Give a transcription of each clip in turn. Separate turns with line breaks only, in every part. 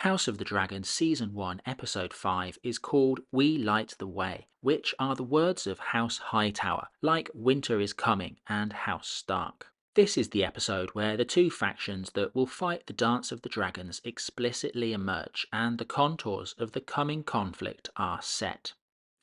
House of the Dragon Season 1 Episode 5 is called We Light the Way, which are the words of House Hightower, like Winter is Coming and House Stark. This is the episode where the two factions that will fight the Dance of the Dragons explicitly emerge and the contours of the coming conflict are set.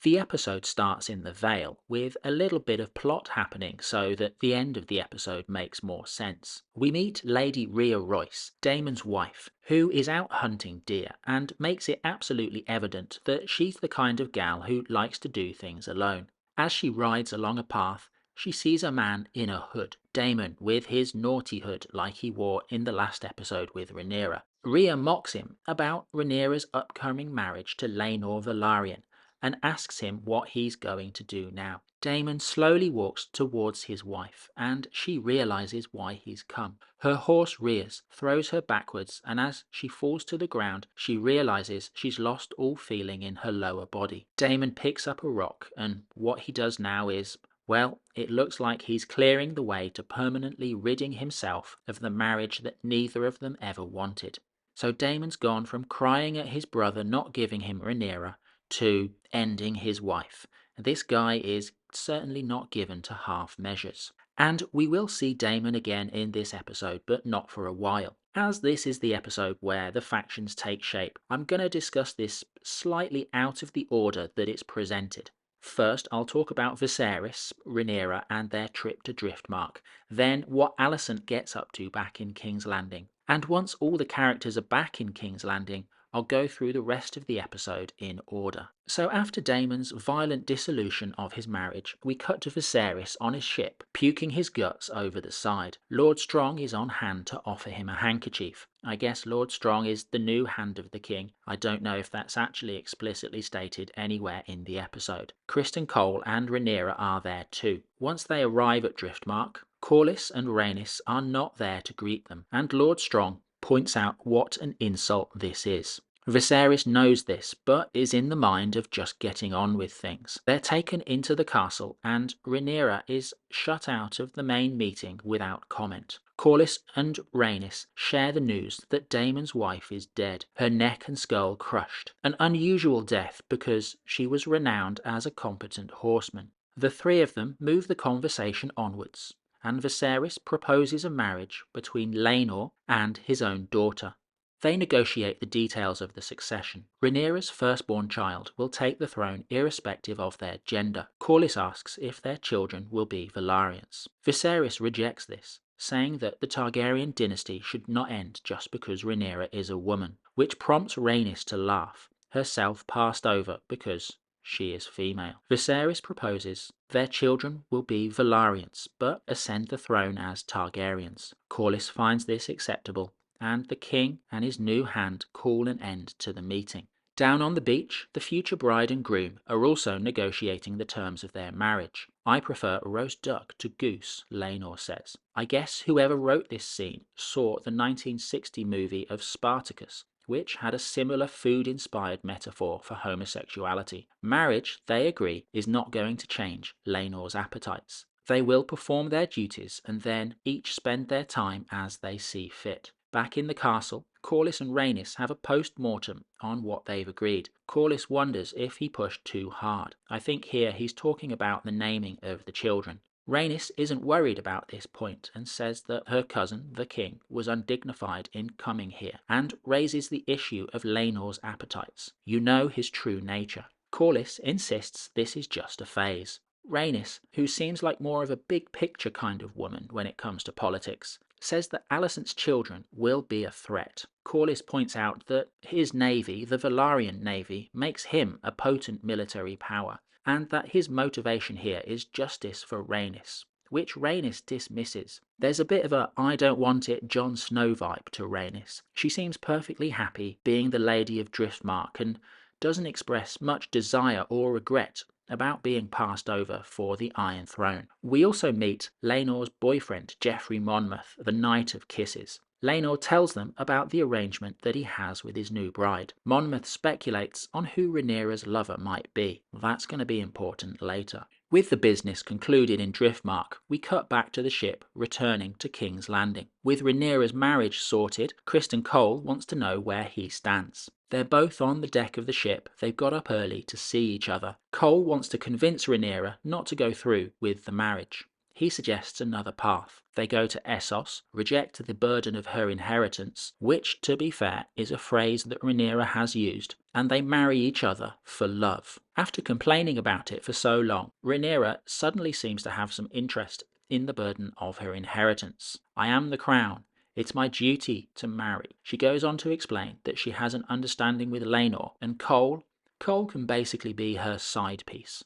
The episode starts in the Vale, with a little bit of plot happening so that the end of the episode makes more sense. We meet Lady Rhea Royce, Daemon's wife, who is out hunting deer and makes it absolutely evident that she's the kind of gal who likes to do things alone. As she rides along a path, she sees a man in a hood, Daemon with his naughty hood like he wore in the last episode with Rhaenyra. Rhea mocks him about Rhaenyra's upcoming marriage to Laenor Velaryon, and asks him what he's going to do now. Daemon slowly walks towards his wife, and she realizes why he's come. Her horse rears, throws her backwards, and as she falls to the ground, she realizes she's lost all feeling in her lower body. Daemon picks up a rock, and what he does now is, well, it looks like he's clearing the way to permanently ridding himself of the marriage that neither of them ever wanted. So Daemon's gone from crying at his brother not giving him Rhaenyra to ending his wife. This guy is certainly not given to half measures. And we will see Daemon again in this episode, but not for a while. As this is the episode where the factions take shape, I'm going to discuss this slightly out of the order that it's presented. First, I'll talk about Viserys, Rhaenyra, and their trip to Driftmark. Then, what Alicent gets up to back in King's Landing. And once all the characters are back in King's Landing, I'll go through the rest of the episode in order. So after Daemon's violent dissolution of his marriage, we cut to Viserys on his ship, puking his guts over the side. Lord Strong is on hand to offer him a handkerchief. I guess Lord Strong is the new Hand of the King. I don't know if that's actually explicitly stated anywhere in the episode. Criston Cole and Rhaenyra are there too. Once they arrive at Driftmark, Corlys and Rhaenys are not there to greet them, and Lord Strong points out what an insult this is. Viserys knows this, but is in the mind of just getting on with things. They're taken into the castle, and Rhaenyra is shut out of the main meeting without comment. Corlys and Rhaenys share the news that Daemon's wife is dead, her neck and skull crushed. An unusual death because she was renowned as a competent horseman. The three of them move the conversation onwards, and Viserys proposes a marriage between Laenor and his own daughter. They negotiate the details of the succession. Rhaenyra's firstborn child will take the throne irrespective of their gender. Corlys asks if their children will be Velaryons. Viserys rejects this, saying that the Targaryen dynasty should not end just because Rhaenyra is a woman, which prompts Rhaenys to laugh, herself passed over because she is female. Viserys proposes their children will be Velaryons, but ascend the throne as Targaryens. Corlys finds this acceptable, and the king and his new hand call an end to the meeting. Down on the beach, the future bride and groom are also negotiating the terms of their marriage. I prefer roast duck to goose, Laenor says. I guess whoever wrote this scene saw the 1960 movie of Spartacus, which had a similar food-inspired metaphor for homosexuality. Marriage, they agree, is not going to change Laenor's appetites. They will perform their duties and then each spend their time as they see fit. Back in the castle, Corlys and Rhaenys have a post-mortem on what they've agreed. Corlys wonders if he pushed too hard. I think here he's talking about the naming of the children. Rhaenys isn't worried about this point and says that her cousin, the king, was undignified in coming here, and raises the issue of Laenor's appetites. You know his true nature. Corlys insists this is just a phase. Rhaenys, who seems like more of a big-picture kind of woman when it comes to politics, says that Alicent's children will be a threat. Corlys points out that his navy, the Velaryon navy, makes him a potent military power, and that his motivation here is justice for Rhaenys, which Rhaenys dismisses. There's a bit of a I don't want it Jon Snow vibe to Rhaenys. She seems perfectly happy being the Lady of Driftmark and doesn't express much desire or regret about being passed over for the Iron Throne. We also meet Laenor's boyfriend, Geoffrey Monmouth, the Knight of Kisses. Laenor tells them about the arrangement that he has with his new bride. Monmouth speculates on who Rhaenyra's lover might be. That's going to be important later. With the business concluded in Driftmark, we cut back to the ship returning to King's Landing. With Rhaenyra's marriage sorted, Criston Cole wants to know where he stands. They're both on the deck of the ship. They've got up early to see each other. Cole wants to convince Rhaenyra not to go through with the marriage. He suggests another path. They go to Essos, reject the burden of her inheritance, which, to be fair, is a phrase that Rhaenyra has used, and they marry each other for love. After complaining about it for so long, Rhaenyra suddenly seems to have some interest in the burden of her inheritance. I am the crown. It's my duty to marry. She goes on to explain that she has an understanding with Laenor, and Cole can basically be her side piece.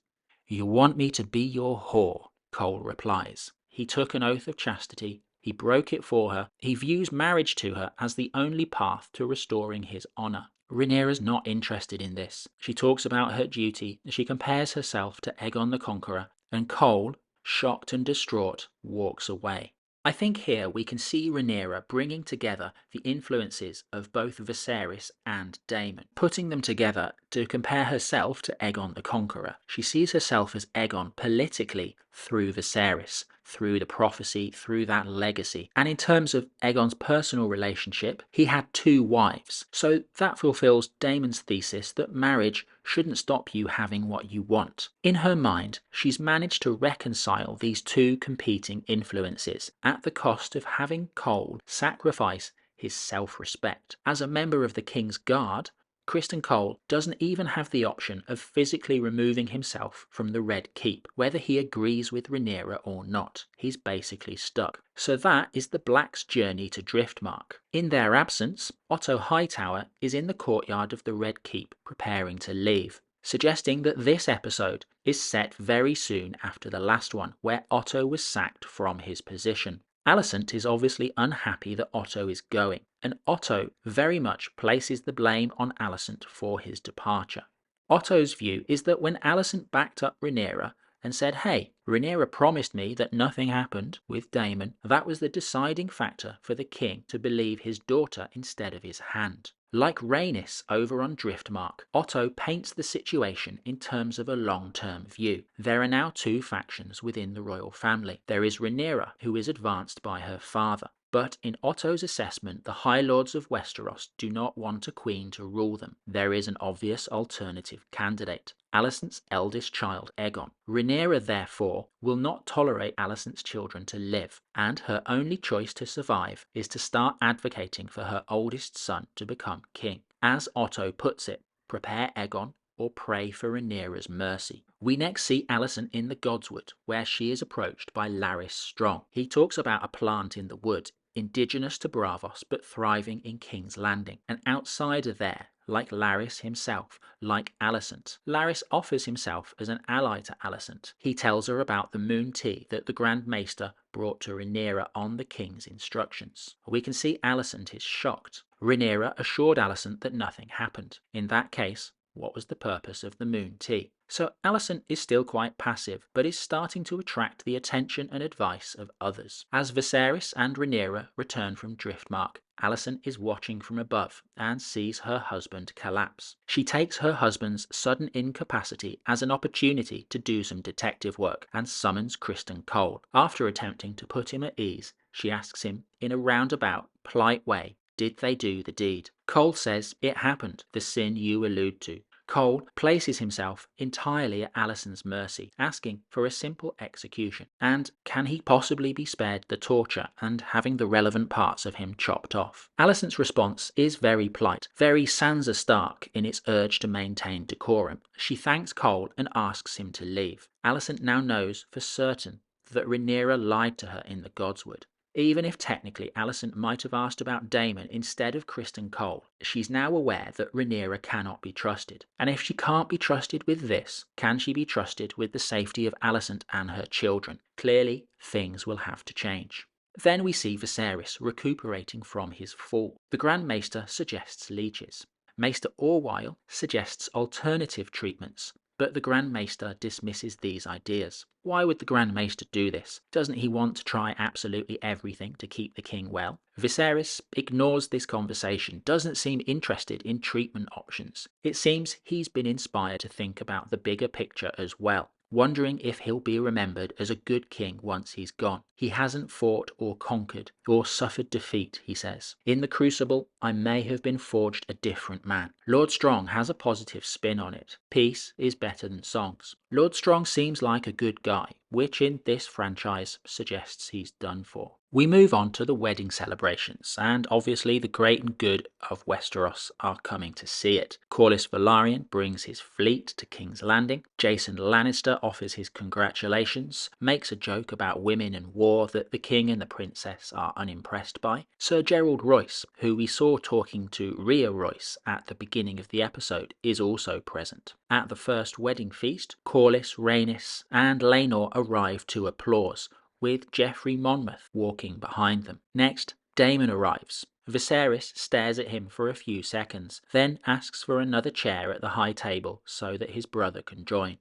You want me to be your whore, Cole replies. He took an oath of chastity. He broke it for her. He views marriage to her as the only path to restoring his honor. Rhaenyra's not interested in this. She talks about her duty. She compares herself to Aegon the Conqueror, and Cole, shocked and distraught, walks away. I think here we can see Rhaenyra bringing together the influences of both Viserys and Daemon, putting them together to compare herself to Aegon the Conqueror. She sees herself as Aegon politically through Viserys, through the prophecy, through that legacy. And in terms of Aegon's personal relationship, he had 2 wives. So that fulfills Daemon's thesis that marriage shouldn't stop you having what you want. In her mind, she's managed to reconcile these 2 competing influences at the cost of having Cole sacrifice his self-respect. As a member of the King's Guard, Criston Cole doesn't even have the option of physically removing himself from the Red Keep, whether he agrees with Rhaenyra or not. He's basically stuck. So that is the Blacks' journey to Driftmark. In their absence, Otto Hightower is in the courtyard of the Red Keep preparing to leave, suggesting that this episode is set very soon after the last one, where Otto was sacked from his position. Alicent is obviously unhappy that Otto is going, and Otto very much places the blame on Alicent for his departure. Otto's view is that when Alicent backed up Rhaenyra and said, hey, Rhaenyra promised me that nothing happened with Daemon, that was the deciding factor for the king to believe his daughter instead of his hand. Like Rhaenys over on Driftmark, Otto paints the situation in terms of a long-term view. There are now 2 factions within the royal family. There is Rhaenyra, who is advanced by her father. But in Otto's assessment, the High Lords of Westeros do not want a queen to rule them. There is an obvious alternative candidate, Alicent's eldest child, Aegon. Rhaenyra, therefore, will not tolerate Alicent's children to live, and her only choice to survive is to start advocating for her oldest son to become king. As Otto puts it, prepare Aegon or pray for Rhaenyra's mercy. We next see Alicent in the Godswood, where she is approached by Larys Strong. He talks about a plant in the wood, indigenous to Braavos but thriving in King's Landing. An outsider there, like Larys himself, like Alicent. Larys offers himself as an ally to Alicent. He tells her about the moon tea that the Grand Maester brought to Rhaenyra on the king's instructions. We can see Alicent is shocked. Rhaenyra assured Alicent that nothing happened. In that case, what was the purpose of the moon tea? So Alicent is still quite passive, but is starting to attract the attention and advice of others. As Viserys and Rhaenyra return from Driftmark, Alicent is watching from above and sees her husband collapse. She takes her husband's sudden incapacity as an opportunity to do some detective work and summons Criston Cole. After attempting to put him at ease, she asks him in a roundabout, polite way, did they do the deed? Cole says it happened, the sin you allude to. Cole places himself entirely at Alicent's mercy, asking for a simple execution. And can he possibly be spared the torture and having the relevant parts of him chopped off? Alicent's response is very polite, very Sansa Stark in its urge to maintain decorum. She thanks Cole and asks him to leave. Alicent now knows for certain that Rhaenyra lied to her in the Godswood. Even if technically Alicent might have asked about Daemon instead of Criston Cole, she's now aware that Rhaenyra cannot be trusted. And if she can't be trusted with this, can she be trusted with the safety of Alicent and her children? Clearly, things will have to change. Then we see Viserys recuperating from his fall. The Grand Maester suggests leeches. Maester Orwyle suggests alternative treatments, but the Grand Maester dismisses these ideas. Why would the Grand Maester do this? Doesn't he want to try absolutely everything to keep the king well? Viserys ignores this conversation, doesn't seem interested in treatment options. It seems he's been inspired to think about the bigger picture as well. wondering if he'll be remembered as a good king once he's gone. He hasn't fought or conquered or suffered defeat, he says. In the Crucible, I may have been forged a different man. Lord Strong has a positive spin on it. Peace is better than songs. Lord Strong seems like a good guy, which in this franchise suggests he's done for. We move on to the wedding celebrations, and obviously the great and good of Westeros are coming to see it. Corlys Velaryon brings his fleet to King's Landing. Jason Lannister offers his congratulations, makes a joke about women and war that the king and the princess are unimpressed by. Sir Gerald Royce, who we saw talking to Rhea Royce at the beginning of the episode, is also present. At the first wedding feast, Corlys, Rhaenys, and Laenor arrive to applause, with Geoffrey Monmouth walking behind them. Next, Daemon arrives. Viserys stares at him for a few seconds, then asks for another chair at the high table so that his brother can join.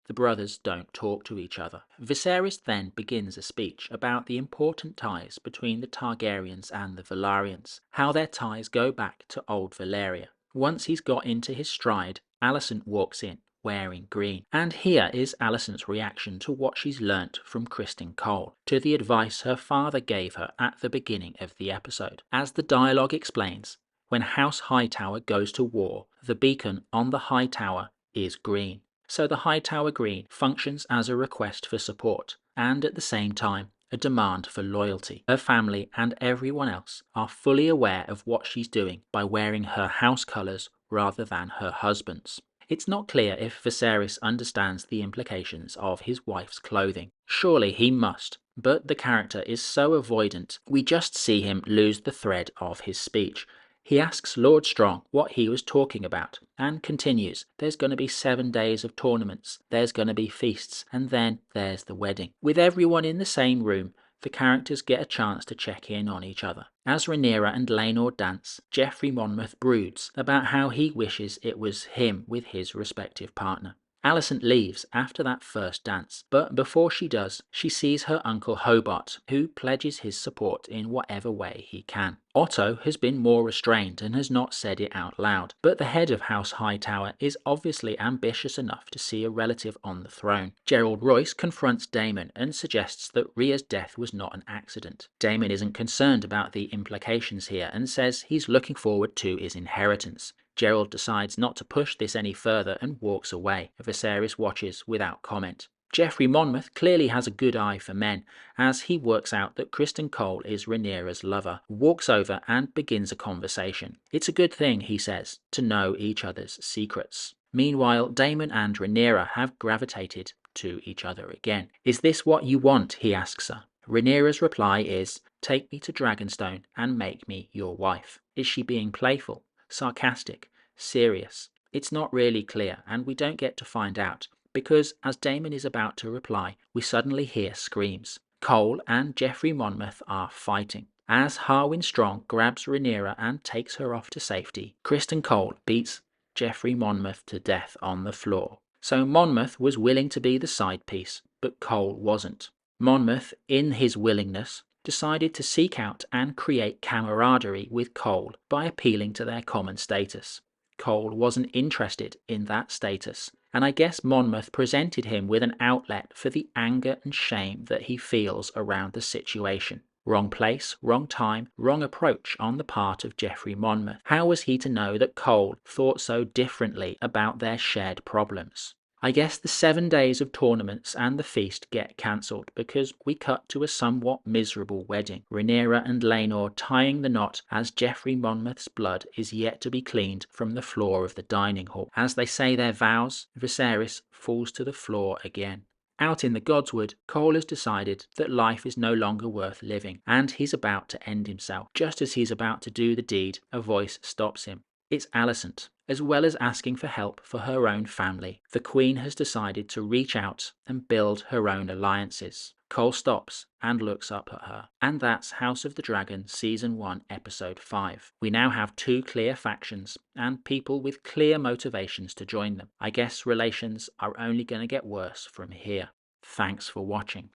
The brothers don't talk to each other. Viserys then begins a speech about the important ties between the Targaryens and the Velaryons, how their ties go back to old Valyria. Once he's got into his stride, Alicent walks in, wearing green. And here is Alicent's reaction to what she's learnt from Criston Cole, to the advice her father gave her at the beginning of the episode. As the dialogue explains, when House Hightower goes to war, the beacon on the high tower is green. So the high tower green functions as a request for support, and at the same time, a demand for loyalty. Her family and everyone else are fully aware of what she's doing by wearing her house colours rather than her husband's. It's not clear if Viserys understands the implications of his wife's clothing. Surely he must, but the character is so avoidant, we just see him lose the thread of his speech. He asks Lord Strong what he was talking about, and continues, there's going to be 7 days of tournaments, there's going to be feasts, and then there's the wedding. With everyone in the same room, the characters get a chance to check in on each other. As Rhaenyra and Laenor dance, Geoffrey Monmouth broods about how he wishes it was him with his respective partner. Alicent leaves after that first dance, but before she does, she sees her uncle Hobart, who pledges his support in whatever way he can. Otto has been more restrained and has not said it out loud, but the head of House Hightower is obviously ambitious enough to see a relative on the throne. Gerald Royce confronts Daemon and suggests that Rhea's death was not an accident. Daemon isn't concerned about the implications here and says he's looking forward to his inheritance. Gerald decides not to push this any further and walks away. Viserys watches without comment. Geoffrey Monmouth clearly has a good eye for men, as he works out that Criston Cole is Rhaenyra's lover, walks over and begins a conversation. It's a good thing, he says, to know each other's secrets. Meanwhile, Daemon and Rhaenyra have gravitated to each other again. Is this what you want? He asks her. Rhaenyra's reply is, take me to Dragonstone and make me your wife. Is she being playful? Sarcastic, serious? It's not really clear, and we don't get to find out, because as Daemon is about to reply, we suddenly hear screams. Cole and Geoffrey Monmouth are fighting. As Harwin Strong grabs Rhaenyra and takes her off to safety, Criston Cole beats Geoffrey Monmouth to death on the floor. So Monmouth was willing to be the side piece, but Cole wasn't. Monmouth, in his willingness, decided to seek out and create camaraderie with Cole by appealing to their common status. Cole wasn't interested in that status, and I guess Monmouth presented him with an outlet for the anger and shame that he feels around the situation. Wrong place, wrong time, wrong approach on the part of Geoffrey Monmouth. How was he to know that Cole thought so differently about their shared problems? I guess the 7 days of tournaments and the feast get cancelled because we cut to a somewhat miserable wedding. Rhaenyra and Laenor tying the knot as Geoffrey Monmouth's blood is yet to be cleaned from the floor of the dining hall. As they say their vows, Viserys falls to the floor again. Out in the Godswood, Cole has decided that life is no longer worth living, and he's about to end himself. Just as he's about to do the deed, a voice stops him. It's Alicent. As well as asking for help for her own family, the Queen has decided to reach out and build her own alliances. Cole stops and looks up at her. And that's House of the Dragon Season 1 Episode 5. We now have 2 clear factions and people with clear motivations to join them. I guess relations are only going to get worse from here. Thanks for watching.